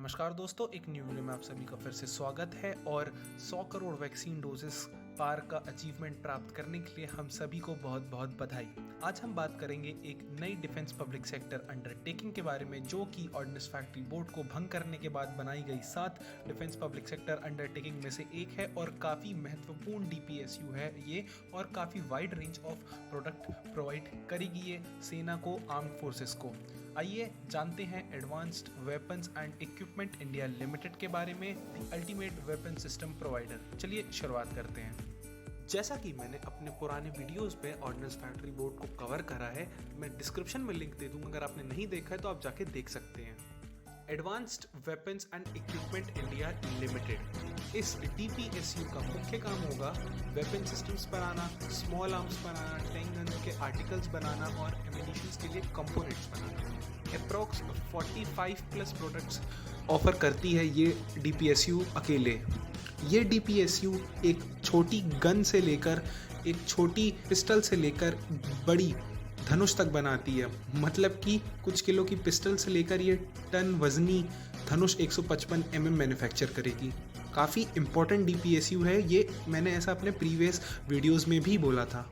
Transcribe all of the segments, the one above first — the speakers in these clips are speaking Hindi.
नमस्कार दोस्तों, एक न्यू वीडियो में आप सभी का फिर से स्वागत है। और 100 करोड़ वैक्सीन डोजेस पार का अचीवमेंट प्राप्त करने के लिए हम सभी को बहुत बहुत बधाई। आज हम बात करेंगे एक नई डिफेंस पब्लिक सेक्टर अंडरटेकिंग के बारे में, जो कि ऑर्डिनेंस फैक्ट्री बोर्ड को भंग करने के बाद बनाई गई 7 डिफेंस पब्लिक सेक्टर अंडरटेकिंग में से एक है और काफ़ी महत्वपूर्ण डीपीएसयू है ये, और काफ़ी wide range of product provide करेगी ये सेना को, आर्म्ड फोर्सेस को। आइए जानते हैं advanced weapons and equipment India limited के बारे में, the ultimate weapon system provider. चलिए शुरुआत करते हैं। जैसा कि मैंने अपने पुराने वीडियोस पे ऑर्डिनेंस फैक्ट्री बोर्ड को कवर करा है, मैं डिस्क्रिप्शन में लिंक दे दूंगा, अगर आपने नहीं देखा है तो आप जाके देख सकते हैं। Advanced weapons and equipment India limited, इस डीपीएसयू का मुख्य काम होगा वेपन सिस्टम्स बनाना, स्मॉल आर्म्स बनाना, टैंक गन्स के आर्टिकल्स बनाना और एमिनिशंस के लिए कंपोनेंट्स बनाना। अप्रॉक्स 45 प्लस प्रोडक्ट्स ऑफर करती है ये डीपीएसयू अकेले। ये डीपीएसयू एक छोटी गन से लेकर, एक छोटी पिस्टल से लेकर बड़ी धनुष तक बनाती है। मतलब कि कुछ किलो की पिस्टल से लेकर ये टन वजनी धनुष 155 mm मैन्युफैक्चर करेगी। काफ़ी इम्पोर्टेंट डीपीएसयू है ये, मैंने ऐसा अपने प्रीवियस वीडियोस में भी बोला था।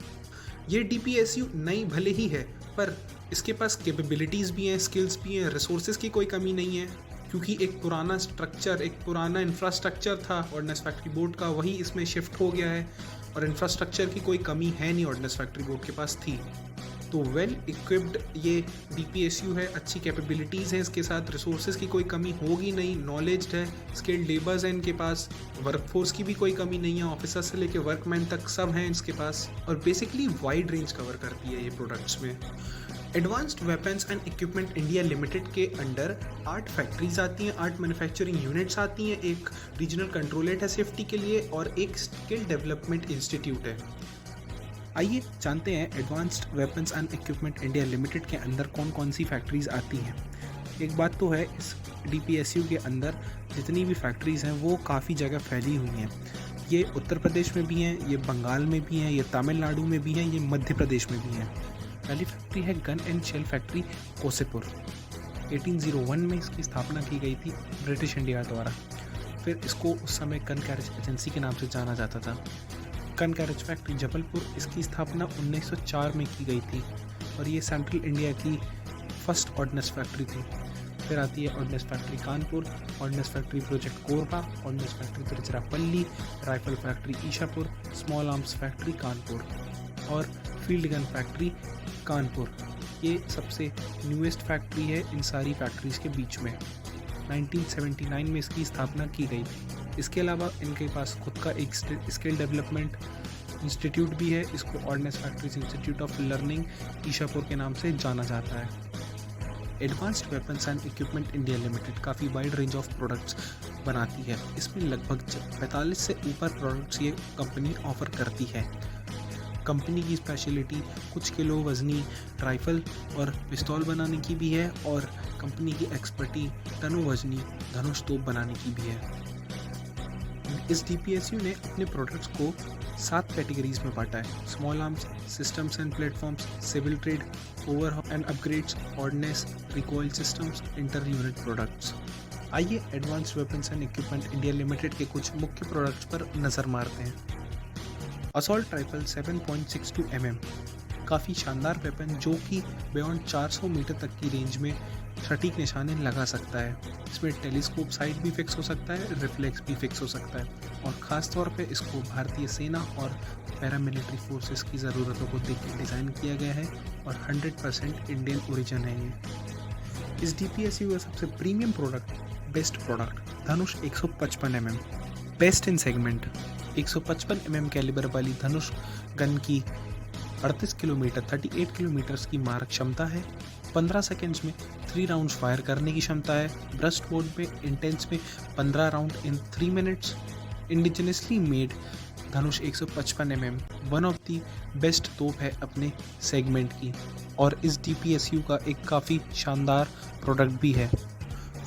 ये डीपीएसयू नई भले ही है, पर इसके पास कैपेबिलिटीज़ भी हैं, स्किल्स भी हैं, रिसोर्सेज की कोई कमी नहीं है, क्योंकि एक पुराना स्ट्रक्चर, एक पुराना इंफ्रास्ट्रक्चर था ऑर्डिनेंस फैक्ट्री बोर्ड का, वही इसमें शिफ्ट हो गया है और इंफ्रास्ट्रक्चर की कोई कमी है नहीं, ऑर्डिनेंस फैक्ट्री बोर्ड के पास थी। तो वेल इक्विप्ड ये डीपीएसयू है, अच्छी कैपेबिलिटीज़ हैं इसके साथ, रिसोर्सेज की कोई कमी होगी नहीं, नॉलेज्ड है, स्किल्ड लेबर्स हैं इनके पास, वर्कफोर्स की भी कोई कमी नहीं है, ऑफिसर से लेके वर्कमैन तक सब हैं इसके पास, और बेसिकली वाइड रेंज कवर करती है ये प्रोडक्ट्स में। Advanced weapons and equipment India limited के अंडर 8 फैक्ट्रीज आती हैं, 8 मैन्युफैक्चरिंग यूनिट्स आती हैं, एक रीजनल कंट्रोलेट है सेफ्टी के लिए और एक स्किल डेवलपमेंट इंस्टीट्यूट है। आइए जानते हैं advanced weapons and equipment India limited के अंदर कौन कौन सी फैक्ट्रीज आती हैं। एक बात तो है, इस डीपीएसयू के अंदर जितनी भी फैक्ट्रीज हैं वो काफ़ी जगह फैली हुई हैं। ये उत्तर प्रदेश में भी हैं, ये बंगाल में भी हैं, ये तमिलनाडु में भी हैं, ये मध्य प्रदेश में भी हैं। पहली फैक्ट्री है गन एंड शेल फैक्ट्री कोसेपुर। 1801 में इसकी स्थापना की गई थी ब्रिटिश इंडिया द्वारा। फिर इसको उस समय गन कैरेज एजेंसी के नाम से जाना जाता था। गन कैरेज फैक्ट्री जबलपुर, इसकी स्थापना 1904 में की गई थी और ये सेंट्रल इंडिया की फर्स्ट ऑर्डिनेंस फैक्ट्री थी। फिर आती है ordnance factory Kanpur, ordnance factory project Korba, ordnance factory Tiruchirappalli, rifle factory Ishapur, small arms factory Kanpur और फील्ड गन फैक्ट्री कानपुर। ये सबसे न्यूएस्ट फैक्ट्री है इन सारी फैक्ट्रीज के बीच में। 1979 में इसकी स्थापना की गई। इसके अलावा इनके पास खुद का एक स्किल डेवलपमेंट इंस्टीट्यूट भी है, इसको ordnance factories institute of learning Ishapore के नाम से जाना जाता है। Advanced weapons and equipment India limited काफ़ी वाइड रेंज ऑफ प्रोडक्ट्स बनाती है। इसमें लगभग 45 से ऊपर प्रोडक्ट्स ये कंपनी ऑफर करती है। कंपनी की स्पेशलिटी कुछ किलो वजनी राइफल और पिस्तौल बनाने की भी है, और कंपनी की एक्सपर्टी टनों वजनी धनुष तोप बनाने की भी है। इस डीपीएसयू ने अपने प्रोडक्ट्स को 7 कैटेगरीज में बांटा है: small arms, systems and platforms, civil trade, overhaul and upgrades, ordnance, recoil systems, inter unit products. आइए advanced weapons and equipment India limited के कुछ मुख्य प्रोडक्ट्स पर नज़र मारते हैं। असॉल्ट राइफल 7.62 mm, काफ़ी शानदार वेपन जो कि बियॉन्ड 400 मीटर तक की रेंज में सटीक निशाने लगा सकता है। इसमें टेलीस्कोप साइट भी फिक्स हो सकता है, रिफ्लेक्स भी फिक्स हो सकता है, और ख़ास तौर पे इसको भारतीय सेना और पैरामिलिट्री फोर्सेस की ज़रूरतों को देखकर डिज़ाइन किया गया है और 100% इंडियन ओरिजिन है ये। इस डीपीएसयू का सबसे premium product, best product, Dhanush 155 mm, best in segment. 155 mm calibre वाली धनुष गन की 38 किलोमीटर 38 किलोमीटर की मारक क्षमता है, 15 सेकेंड्स में 3 राउंड्स फायर करने की क्षमता है, ब्रस्ट मोड में इंटेंस में 15 round in 3 minutes. Indigenously made Dhanush 155 mm one of the best तोप है अपने सेगमेंट की, और इस डीपीएसयू का एक काफ़ी शानदार प्रोडक्ट भी है।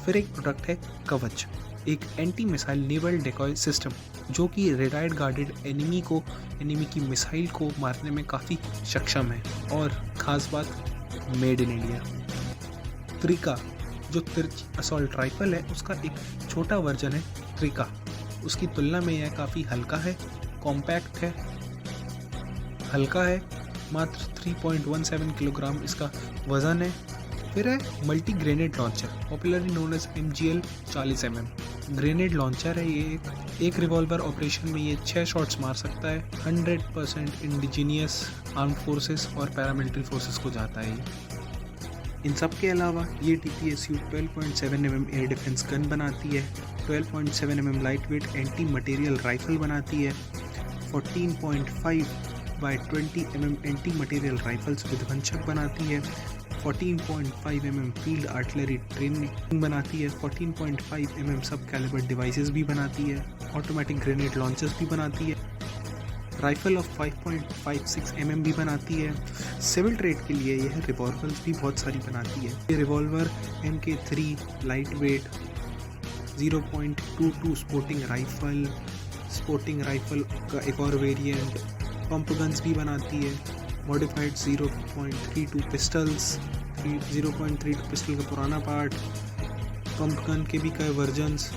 फिर एक प्रोडक्ट है कवच, एक एंटी मिसाइल नेवल डेकॉय सिस्टम जो कि रेडार गार्डेड एनिमी की मिसाइल को मारने में काफ़ी सक्षम है, और ख़ास बात मेड इन इंडिया। त्रिका, जो तिरछी असॉल्ट राइफल है उसका एक छोटा वर्जन है ट्रिका। उसकी तुलना में यह काफ़ी हल्का है, कॉम्पैक्ट है, हल्का है, मात्र 3.17 किलोग्राम इसका वज़न है। फिर है multi grenade launcher, popularly known as MGL 40mm grenade launcher है। ये एक रिवॉल्वर ऑपरेशन में ये 6 शॉट्स मार सकता है। 100% इंडिजीनियस आर्म्ड फोर्सेस और पैरामिलिट्री फोर्सेस को जाता है। इन सब के अलावा ये DPSU 12.7mm air defence gun बनाती है, 12.7mm light weight anti material rifle बनाती है, 14.5 by 20mm anti material rifles विध्वंसक बनाती है, 14.5mm फील्ड आर्टिलरी ट्रेनिंग बनाती है, 14.5mm सब कैलिबर डिवाइसेस भी बनाती है, ऑटोमेटिक ग्रेनेड लॉन्चर्स भी बनाती है, राइफल ऑफ 5.56mm भी बनाती है। सिविल ट्रेड के लिए यह रिवॉल्वर्स भी बहुत सारी बनाती है। ये revolver MK3 light weight, 0.22 sporting rifle का एक और वेरिएंट, पंप गन्स भी बनाती है, मॉडिफाइड 0.32 पिस्टल्स, 0.32 पिस्टल का पुराना पार्ट, पंप गन के भी कई वर्जन्स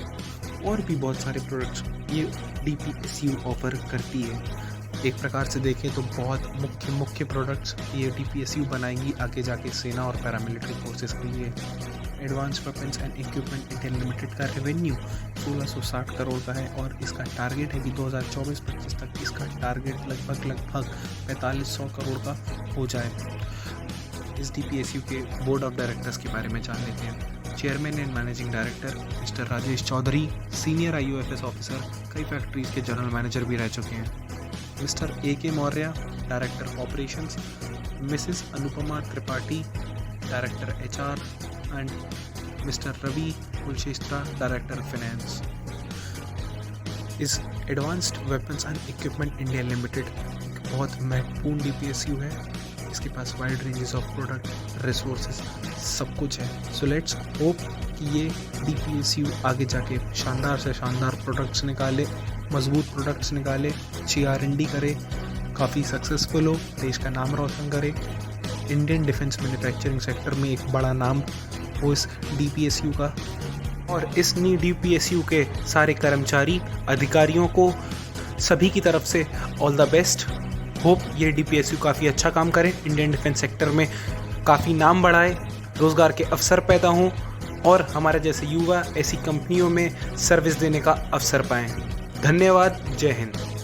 और भी बहुत सारे प्रोडक्ट्स ये DPSU ऑफर करती है। एक प्रकार से देखें तो बहुत मुख्य प्रोडक्ट्स ये DPSU बनाएंगी आगे जाके सेना और पैरामिलिट्री फोर्सेस के लिए। Advance weapons and equipment India limited का रेवेन्यू 1660 करोड़ का है और इसका टारगेट है कि 2024-25 तक इसका टारगेट लगभग 4500 करोड़ का हो जाए। इस DPSU के बोर्ड ऑफ डायरेक्टर्स के बारे में जान लेते हैं। Chairman and managing director mister Rajesh Chaudhary, senior IOFS officer, कई फैक्ट्रीज के जनरल मैनेजर भी रह चुके हैं। Mister AK Maurya, director operations, missus Anupama Tripathi, director HR and mister Ravi Kulshrestha, director finance. इस advanced weapons and equipment India limited बहुत महत्वपूर्ण DPSU है। इसके पास wide ranges of product, resources, सब कुछ है। सो लेट्स होप कि ये DPSU आगे जाके शानदार से शानदार प्रोडक्ट्स निकाले, मजबूत प्रोडक्ट्स निकाले, अच्छी R&D करे, काफ़ी सक्सेसफुल हो, देश का नाम रोशन करे, इंडियन डिफेंस मैन्युफैक्चरिंग सेक्टर में एक बड़ा नाम हो इस DPSU का। और इस नई DPSU के सारे कर्मचारी, अधिकारियों को सभी की तरफ से ऑल द बेस्ट। होप ये DPSU काफ़ी अच्छा काम करे, इंडियन डिफेंस सेक्टर में काफ़ी नाम बढ़ाए, रोज़गार के अवसर पैदा हों और हमारे जैसे युवा ऐसी कंपनियों में सर्विस देने का अवसर पाएँ। धन्यवाद। जय हिंद।